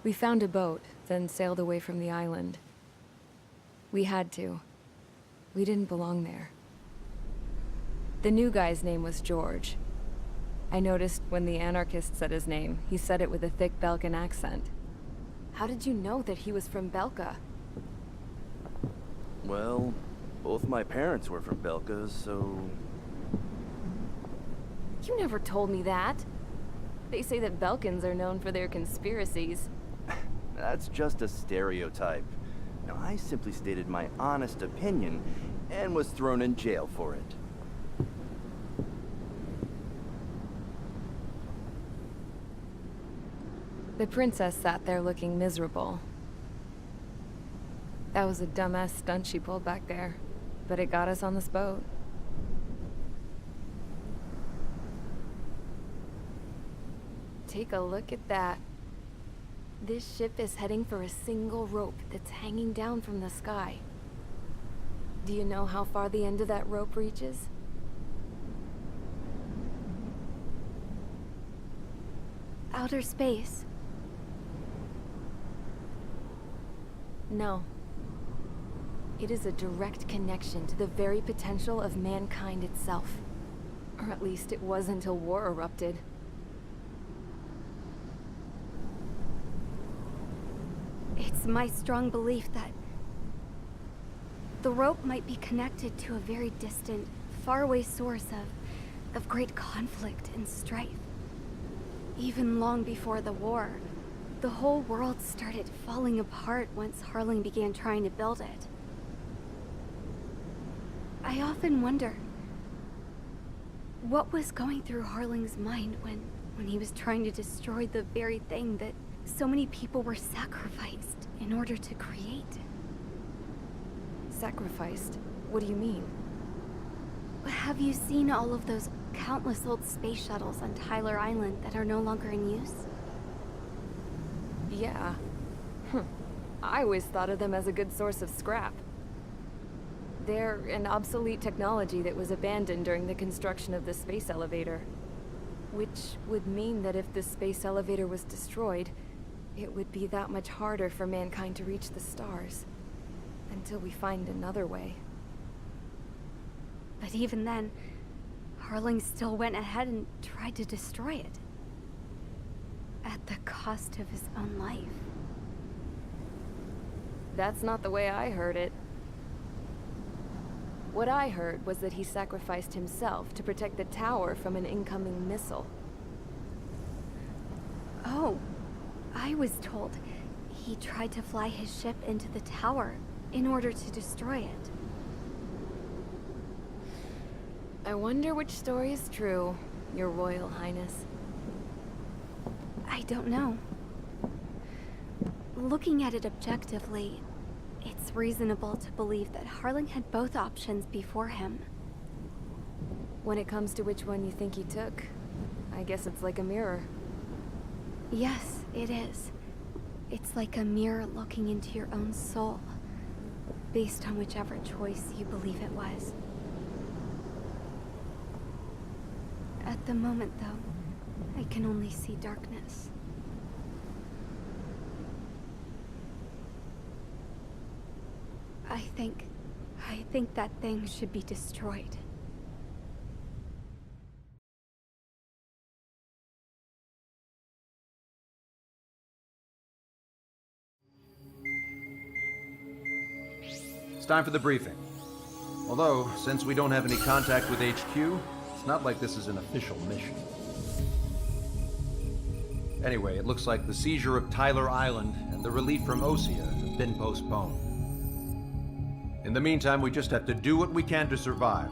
We found a boat, then sailed away from the island. We had to. We didn't belong there. The new guy's name was George. I noticed when the anarchist said his name, he said it with a thick Belkan accent. How did you know that he was from Belka? Well, both my parents were from Belka, so... You never told me that. They say that Belkans are known for their conspiracies. That's just a stereotype. Now, I simply stated my honest opinion and was thrown in jail for it. The princess sat there looking miserable. That was a dumbass stunt she pulled back there, but it got us on this boat. Take a look at that. This ship is heading for a single rope that's hanging down from the sky. Do you know how far the end of that rope reaches? Outer space. No. It is a direct connection to the very potential of mankind itself. Or at least it was until war erupted. It's my strong belief that the rope might be connected to a very distant, faraway source of great conflict and strife. Even long before the war, the whole world started falling apart once Harling began trying to build it. I often wonder what was going through Harling's mind when he was trying to destroy the very thing that so many people were sacrificed in order to create. Sacrificed? What do you mean? Have you seen all of those countless old space shuttles on Tyler Island that are no longer in use? Yeah. I always thought of them as a good source of scrap. They're an obsolete technology that was abandoned during the construction of the space elevator. Which would mean that if the space elevator was destroyed, it would be that much harder for mankind to reach the stars. Until we find another way. But even then, Harling still went ahead and tried to destroy it. At the cost of his own life. That's not the way I heard it. What I heard was that he sacrificed himself to protect the tower from an incoming missile. Oh, I was told he tried to fly his ship into the tower in order to destroy it. I wonder which story is true, Your Royal Highness. I don't know. Looking at it objectively, it's reasonable to believe that Harling had both options before him. When it comes to which one you think he took, I guess it's like a mirror. Yes, it is. It's like a mirror looking into your own soul, based on whichever choice you believe it was. At the moment, though, I can only see darkness. I think that thing should be destroyed. It's time for the briefing. Although, since we don't have any contact with HQ, it's not like this is an official mission. Anyway, it looks like the seizure of Tyler Island and the relief from Osea have been postponed. In the meantime, we just have to do what we can to survive.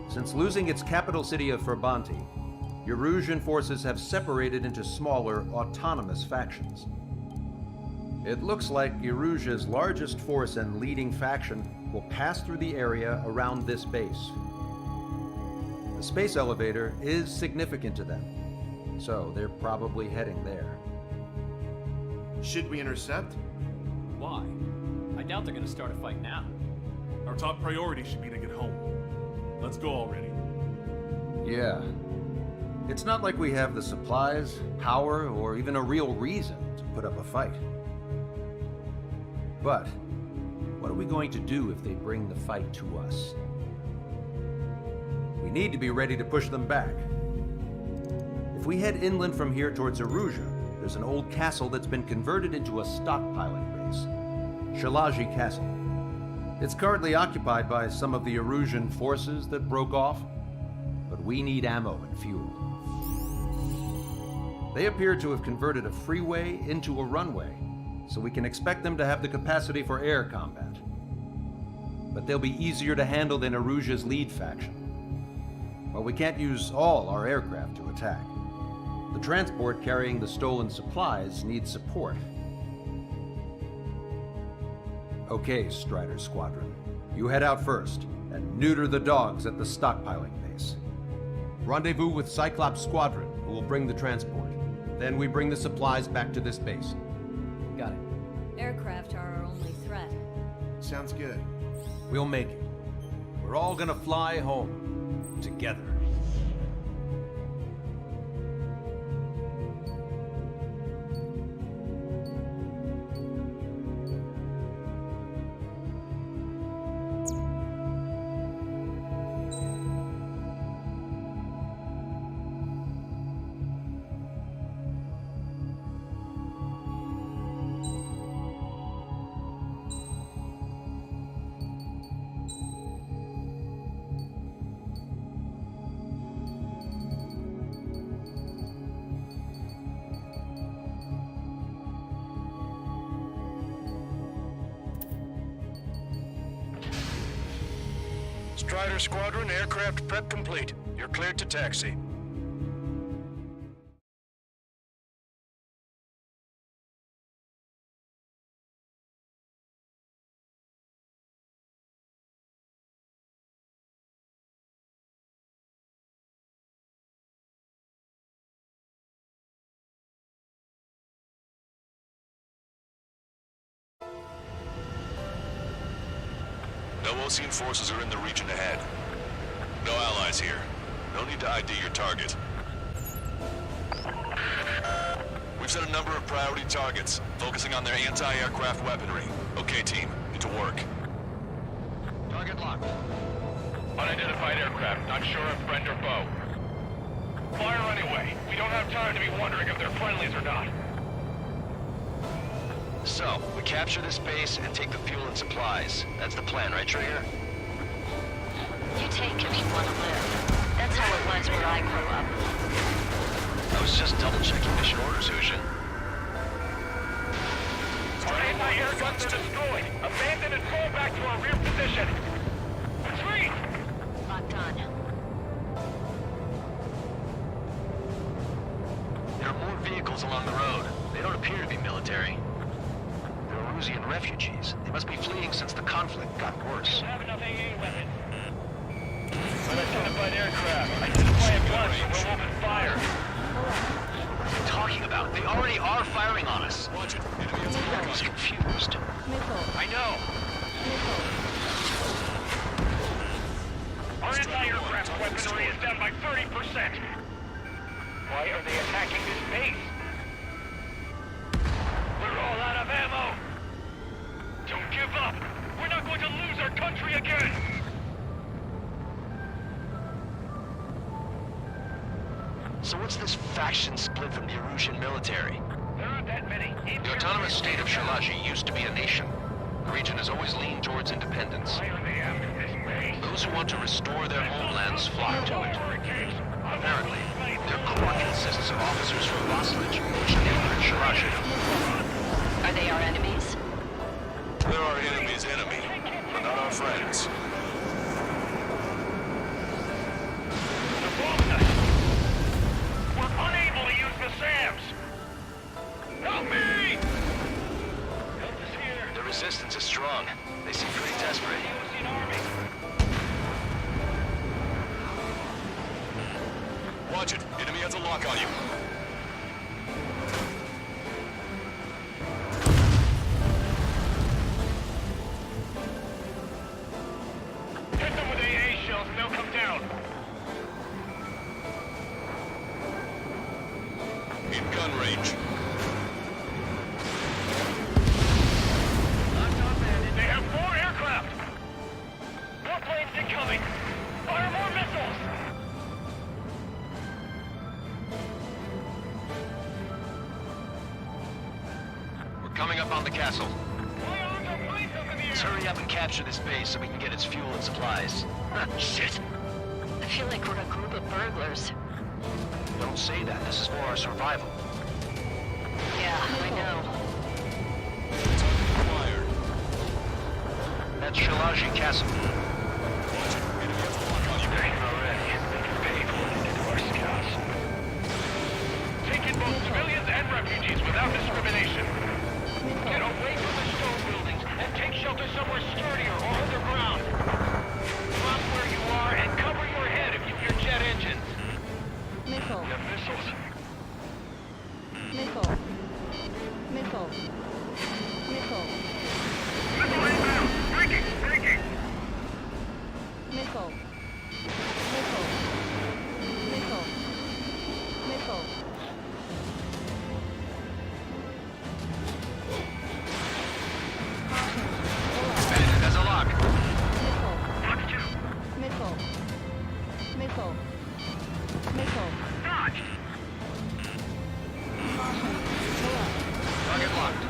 Since losing its capital city of Ferbanti, Erusian forces have separated into smaller, autonomous factions. It looks like Erusia's largest force and leading faction will pass through the area around this base. The space elevator is significant to them, so they're probably heading there. Should we intercept? Why? I doubt they're gonna start a fight now. Our top priority should be to get home. Let's go already. Yeah. It's not like we have the supplies, power, or even a real reason to put up a fight. But what are we going to do if they bring the fight to us? We need to be ready to push them back. If we head inland from here towards Aruja, there's an old castle that's been converted into a stockpiling base. Shilage Castle. It's currently occupied by some of the Arusian forces that broke off, but we need ammo and fuel. They appear to have converted a freeway into a runway, so we can expect them to have the capacity for air combat. But they'll be easier to handle than Aruja's lead faction. While we can't use all our aircraft to attack, the transport carrying the stolen supplies needs support. Okay, Strider Squadron. You head out first, and neuter the dogs at the stockpiling base. Rendezvous with Cyclops Squadron, who will bring the transport. Then we bring the supplies back to this base. Got it. Aircraft are our only threat. Sounds good. We'll make it. We're all gonna fly home. Together. Strider Squadron, aircraft prep complete. You're cleared to taxi. No Osean forces are in the region ahead. No allies here. No need to ID your target. We've set a number of priority targets, focusing on their anti-aircraft weaponry. Okay, team, get to work. Target locked. Unidentified aircraft, not sure if friend or foe. Fire anyway. We don't have time to be wondering if they're friendlies or not. So, we capture this base and take the fuel and supplies. That's the plan, right, Trigger? You take if you want to live. That's how it was where I grew up. I was just double-checking mission orders, Hushin. Our anti-air guns are destroyed. Abandon and fall back to our rear position. Retreat! Locked on. There are more vehicles along the road. They don't appear to be military. They're Arusian refugees. They must be fleeing since the conflict got worse. Have enough AA weapons. Unidentified aircraft. Identify a gun or we'll open fire. What are you talking about? They already are firing on us. Watch it. He's confused. I know. Our anti-aircraft weaponry is down by 30%. Why are they attacking this base? We're all out of ammo. Don't give up. We're not going to lose our country again. So what's this faction split from the Arusian military? There aren't that many. The autonomous state of Shilage used to be a nation. The region has always leaned towards independence. Why are they after this base? Those who want to restore their homelands flock to it. Apparently, their core consists of officers from Vassalage, which anchored Shilage. Are they our enemies? They're our enemy's enemy, but not our friends. We're unable to use the SAMs! Help me! Help is here. The resistance is strong. They seem pretty desperate. Using army. Watch it. Enemy has a lock on you. Hit them with AA shells and they'll come down. gun range. They have 4 aircraft! More planes incoming! Fire more missiles! We're coming up on the castle. Fire arms are planes up in the air! Let's hurry up and capture this base so we can get its fuel and supplies. Shit! I feel like we're a group of burglars. Don't say that. This is for our survival. Yeah, I know. Fired. That's Shilage Castle. Taking both civilians and refugees without discrimination. Get away from the stone buildings and take shelter somewhere sturdier or underground. Drop where you are and cover your head if you hear jet engines. Missile. You have missiles? Missile. Missile. Missile. Missile inbound! Breaking! Breaking! Missile. Missile. Missile. Missile. Bandit has a lock. Missile. Watch 2. Missile. Missile. Missile. Dodged! Target locked.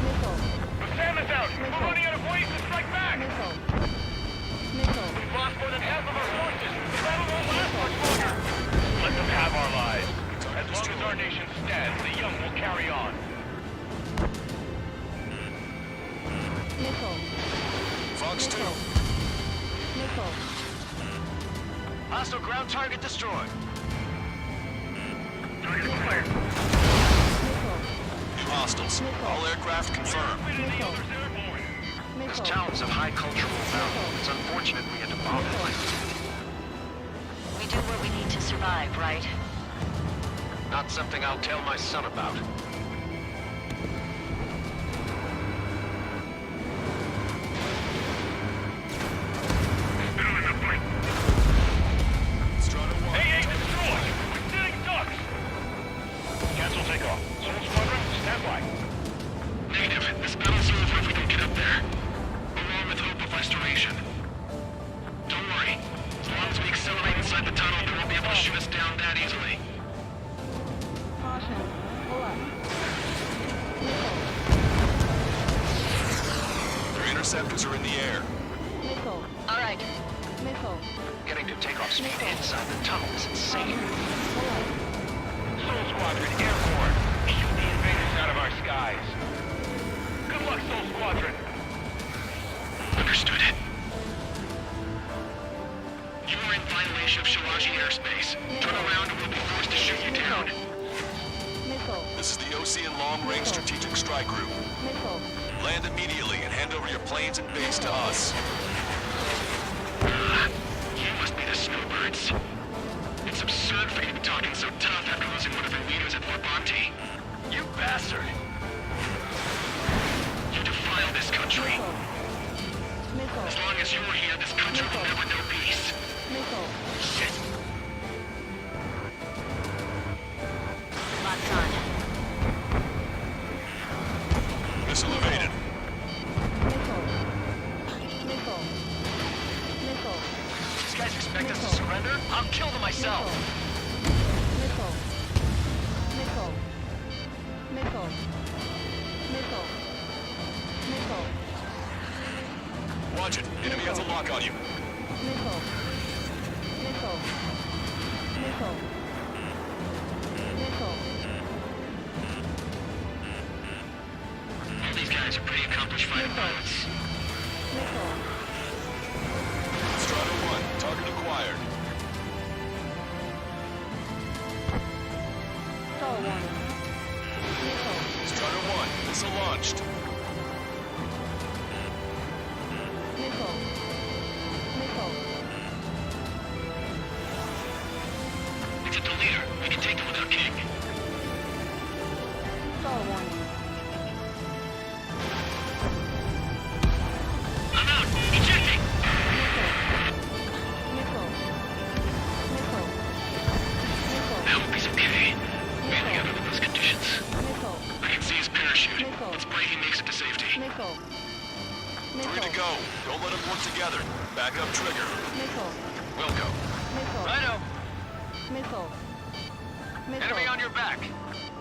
Missile. The SAM is out! We're running out of ways to strike back! Missile. Missile. We've lost more than half of our forces! The battle won't last much longer! Let them have our lives. As long as our nation stands, the young will carry on. Missile. Fox 2. Missile. Hostile ground target destroyed. Target acquired. Missile. New hostiles. All aircraft confirmed. Missile. This Missile. town's of high cultural value. It's unfortunate we had to bomb it. We do what we need to survive, right? Not something I'll tell my son about. AA destroyed! We're sitting ducks! Cancel takeoff. Sol Squadron, stand by. Negative. This battle's over if we don't get up there. Along with hope of restoration. Don't worry. As long as we accelerate inside the tunnel, they won't be able to shoot us down that easily. Caution. Pull up. Their interceptors are in the air. Missile. All right. Missile. Getting to takeoff speed inside the tunnel is insane. Pull up. Sol Squadron, airborne. Shoot the invaders out of our skies. Good luck, Sol Squadron. Understood. You are in violation of Shilage airspace. Turn around or we'll be forced to shoot you down. Missile. This is the Ocean Long Range Strategic Strike Group. Missile. Land immediately and hand over your planes and base to us. You must be the snowbirds. It's absurd for you to be talking so tough after losing one of your leaders at Fort Bonte. You bastard! You defile this country. Missile. As long as you're here, this country will never know peace. Missile. Shit! Locked on. Missile evaded. Missile. Missile. Missile. These guys expect us to surrender? I'll kill them myself! Missile. Missile. Missile. Missile. Missile. Watch it. Enemy has a lock on you. Missile. Missile. Missile. Missile. All these guys are pretty accomplished fighter pilots. Missile. Strata 1. Target acquired. Sol warning. Missile. Strata 1. Missile launched. Missile. Missile. It's a leader. We can take them without King. Sol warning. I'm out! Ejecting! Missile. Missile. Missile. I hope he's okay. Mainly out of the go. Don't let them work together. Back up trigger. Missile. Wilco. Missile. Righto. Missile. Missile. Enemy on your back.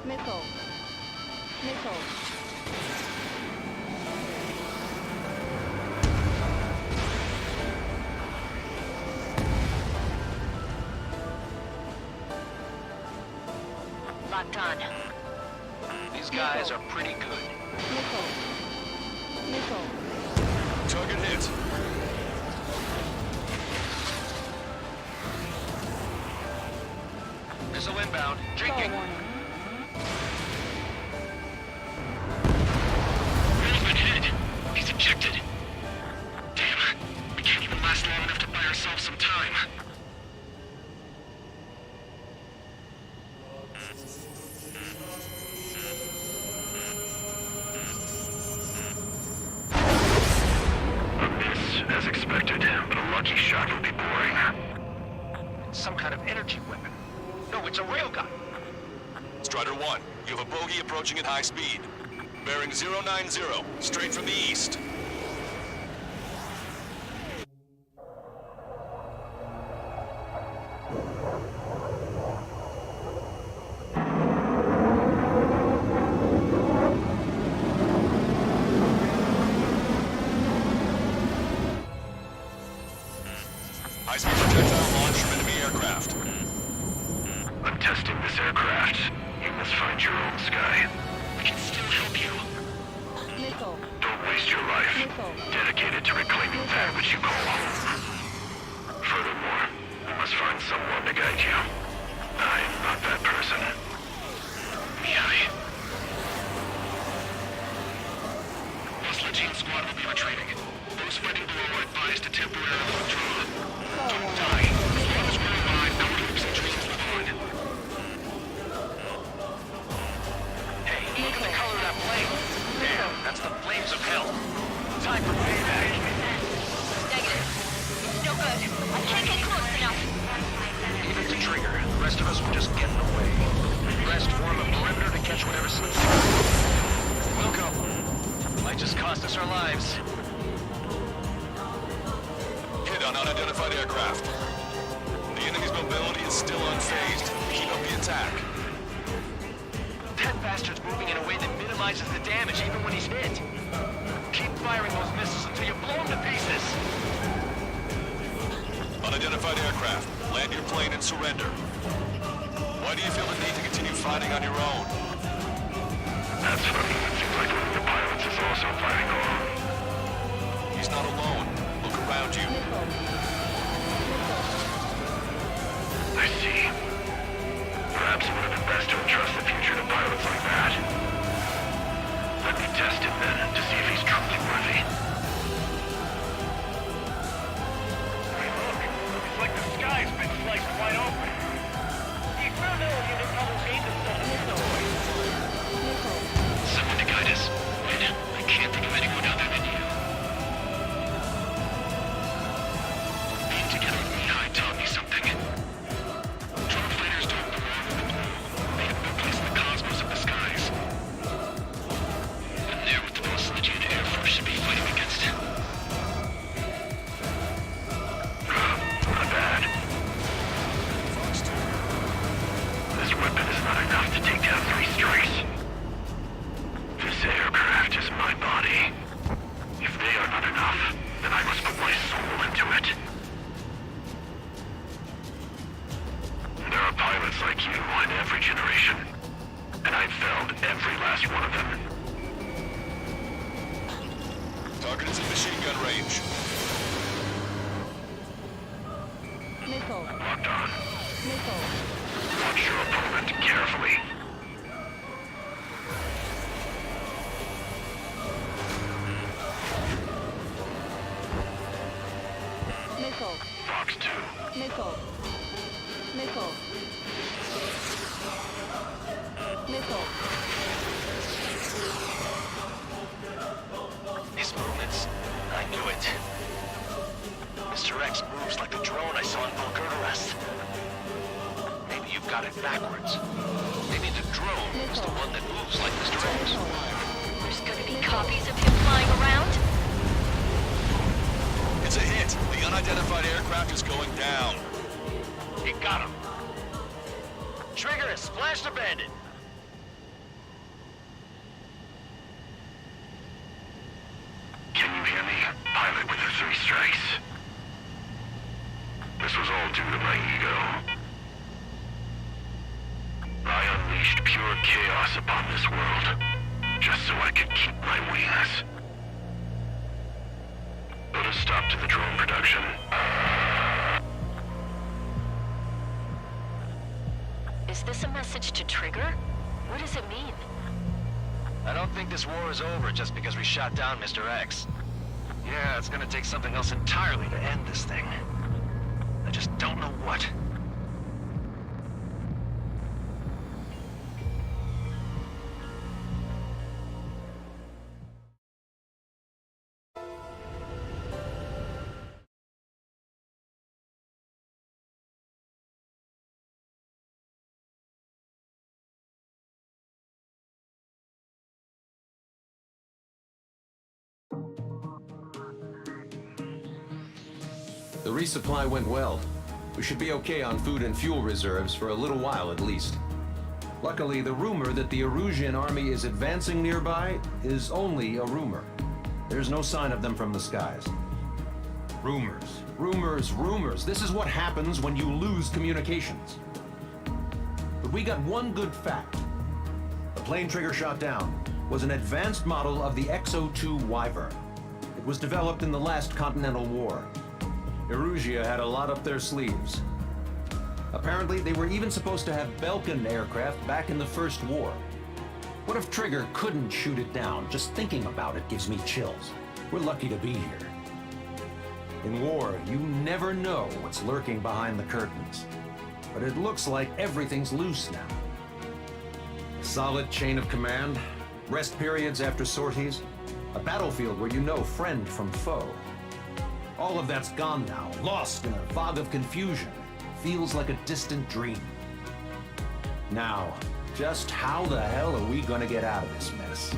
Missile. Missile. Locked on. These guys are pretty good. Missile. Missile. Target hit. Missile inbound. Sol Drinking. warning. Bill's been hit. He's ejected. Damn. We can't even last long enough to buy ourselves some time. A miss, as expected, but a lucky shot will be boring. Some kind of energy weapon. No, it's a railgun. Strider 1, you have a bogey approaching at high speed. Bearing 090, straight from the east. High-speed projectile launch from enemy aircraft. I'm testing this aircraft. You must find your own sky. We can still help you. Missile. Don't waste your life. Missile. Dedicated to reclaiming that which you call home. Furthermore, you must find someone to guide you. I'm not that person. Yeah. Lost Legion squad will be retreating. Those fighting below are advised to temporarily withdraw. Don't die. As long as we're alive, our hopes and dreams live on. Hey, look at the color of that flame. Damn, that's the flames of hell. Time for payback. Negative. It's no good. I can't get close enough. Leave it to trigger. The rest of us were just getting away. Rest form a blender to catch whatever slips through. Wilco. Might just cost us our lives. Hit on unidentified aircraft. The enemy's mobility is still unfazed. Keep up the attack. That bastard's moving in a way that minimizes the damage even when he's hit. Keep firing those missiles until you blow him to pieces. Unidentified aircraft. Land your plane and surrender. Why do you feel the need to continue fighting on your own? That's funny. It seems like one of your pilots is also fighting along. He's not alone. Look around you. I see. Perhaps it would have been best to entrust the future to pilots like that. Let me test him then, to see if he's truly worthy. Hey look, it's like the sky's been sliced wide open. The experimental unit probably made themselves this way. Someone to guide us. Wait, I can't think of anyone other than you. Being together with Mihai taught me something. Drone fighters don't belong in the blue. They have no place in the cosmos of the skies. And they're what the most Legion Air Force should be fighting against. My bad. This weapon is not enough to take down 3 strikes. This aircraft is my body. If they are not enough, then I must put my soul into it. There are pilots like you in every generation, and I've felled every last one of them. Target is in machine gun range. Missile. Locked on. Missile. Watch your opponent carefully. Missile. Fox 2. Missile. Missile. Missile. His movements. I knew it. Mr. X moves like the drone I saw in Vulgurarest. Maybe you've got it backwards. Maybe the drone is the one that moves like Mr. X. There's gonna be copies of him flying around? There's a hit. The unidentified aircraft is going down. He got him. Trigger has splashed a bandit. Can you hear me? Pilot with the 3 strikes. This was all due to my ego. I unleashed pure chaos upon this world, just so I could keep my wings. Put a stop to the drone production. Is this a message to Trigger? What does it mean? I don't think this war is over just because we shot down Mr. X. Yeah, it's gonna take something else entirely to end this thing. I just don't know what. The resupply went well. We should be okay on food and fuel reserves for a little while at least. Luckily, the rumor that the Erusian army is advancing nearby is only a rumor. There's no sign of them from the skies. Rumors, rumors, rumors. This is what happens when you lose communications. But we got one good fact. The plane Trigger shot down was an advanced model of the X-02 Wyvern. It was developed in the last Continental War. Erusia had a lot up their sleeves. Apparently, they were even supposed to have Belkin aircraft back in the First War. What if Trigger couldn't shoot it down? Just thinking about it gives me chills. We're lucky to be here. In war, you never know what's lurking behind the curtains. But it looks like everything's loose now. A solid chain of command, rest periods after sorties, a battlefield where you know friend from foe. All of that's gone now, lost in a fog of confusion. Feels like a distant dream. Now, just how the hell are we gonna get out of this mess?